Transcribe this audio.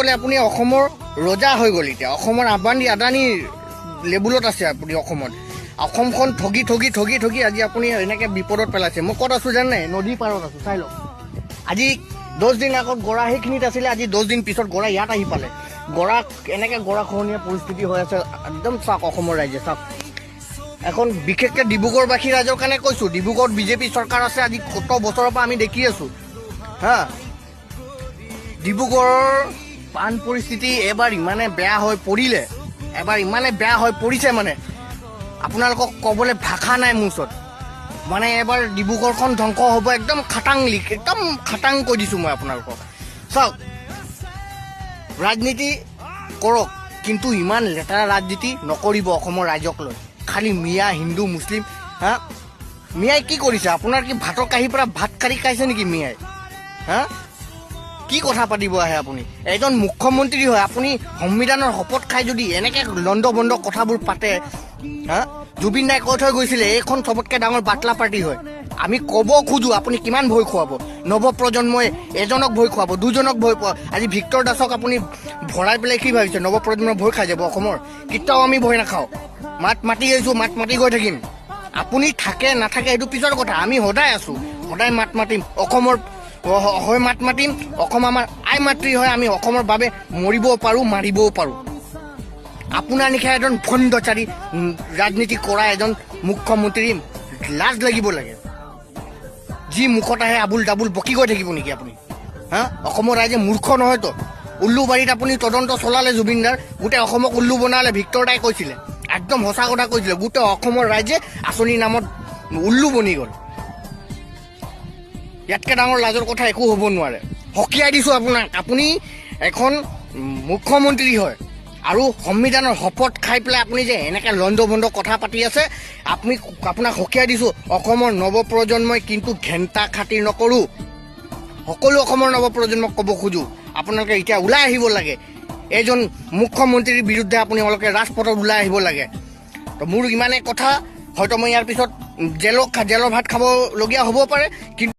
গ'লে আপুনি অসমৰ ৰজা হৈ গ'ল। এতিয়া অসমৰ আদানীৰ লেবুলত আছে আপুনি। অসমখন ঠগি আজি আপুনি এনেকৈ বিপদত পেলাইছে। মই ক'ত আছোঁ জানে? নদী পাৰত আছোঁ, চাই লওক। আজি 10 দিন আগত গৰা সেইখিনিত আছিলে, আজি 10 দিন পিছত গৰা ইয়াত আহি পালে। এনেকৈ গৰাখহনীয়া পৰিস্থিতি হৈ আছে। একদম চাওক অসমৰ ৰাইজে, চাওক। এখন বিশেষকৈ ডিব্ৰুগড়বাসী ৰাইজৰ কাৰণে কৈছোঁ, ডিব্ৰুগড়ত বিজেপি চৰকাৰ আছে আজি কত বছৰৰ পৰা আমি দেখি আছোঁ। ডিব্ৰুগড়ৰ বান পৰিস্থিতি এবাৰ ইমানে বেয়া হৈ পৰিছে মানে আপোনালোকক ক'বলৈ ভাষা নাই মোৰ ওচৰত। মানে এবাৰ ডিব্ৰুগড়খন ধ্বংস হ'ব, একদম খাটাং কৈ দিছোঁ মই আপোনালোকক। চাওক, ৰাজনীতি কৰক, কিন্তু ইমান লেতেৰা ৰাজনীতি নকৰিব অসমৰ ৰাইজক লৈ। খালি মিয়া, হিন্দু, মুছলিম। মিয়াই কি কৰিছে? আপোনাৰ কি ভাতৰ কাঁহীৰ পৰা ভাত কাঢ়ি খাইছে নেকি মিয়াই? কি কথা পাতিব আহে আপুনি? এজন মুখ্যমন্ত্ৰী হয় আপুনি, সংবিধানৰ শপত খাই যদি এনেকৈ লণ্ড বণ্ড কথাবোৰ পাতে। জুবিন দাই কৈ থৈ গৈছিলে এইখন চবতকৈ ডাঙৰ বাটলা পাৰ্টি হয়। আমি ক'ব খোজোঁ, আপুনি কিমান ভয় খুৱাব? নৱপ্ৰজন্মই এজনক ভয় খুৱাব, দুজনক ভয় খুৱাব। আজি ভিক্টৰ দাসক আপুনি ভৰাই পেলাই কি ভাবিছে? নৱপ্ৰজন্মৰ ভয় খাই যাব অসমৰ? কেতিয়াও আমি ভয় নাখাওঁ। মাত মাতি আহিছোঁ, মাত মাতি গৈ থাকিম। আপুনি থাকে নাথাকে সেইটো পিছৰ কথা। আমি সদায় আছোঁ, সদায় মাত মাতিম। অসমৰ হয় মাত মাতিম। অসম আমাৰ আই মাতৃ হয়। আমি অসমৰ বাবে মৰিবও পাৰোঁ, মাৰিবও পাৰোঁ। আপোনাৰ নিশা এজন ভণ্ডচাৰী ৰাজনীতি কৰা এজন মুখ্যমন্ত্ৰী লাজ লাগিব লাগে। যি মুখত আহে আবুল ডাবুল বকি গৈ থাকিব নেকি আপুনি? অসমৰ ৰাইজে মূৰ্খ নহয়তো। উল্লুবাৰীত আপুনি তদন্ত চলালে জুবিনদাৰ, গোটেই অসমক উল্লু বনালে। ভিক্টৰ দাই কৈছিলে, একদম সঁচা কথা কৈছিলে। গোটেই অসমৰ ৰাইজে আঁচনিৰ নামত উল্লু বনি গ'ল। ইয়াতকৈ ডাঙৰ লাজৰ কথা একো হ'ব নোৱাৰে। সকীয়াই দিছোঁ আপোনাক, আপুনি এখন মুখ্যমন্ত্ৰী হয় আৰু সংবিধানৰ শপত খাই পেলাই আপুনি যে এনেকৈ লণ্ড ভণ্ড কথা পাতি আছে, আপোনাক সকীয়াই দিছোঁ। অসমৰ নৱপ্ৰজন্মই কিন্তু ঘেণ্টা খাতিৰ নকৰোঁ। সকলো অসমৰ নৱপ্ৰজন্মক ক'ব খোজোঁ, আপোনালোকে এতিয়া ওলাই আহিব লাগে। এইজন মুখ্যমন্ত্ৰীৰ বিৰুদ্ধে আপোনালোকে ৰাজপথত ওলাই আহিব লাগে। তো মোৰ ইমানেই কথা। হয়তো মই ইয়াৰ পিছত জেলৰ ভাত খাবলগীয়া হ'ব পাৰে, কিন্তু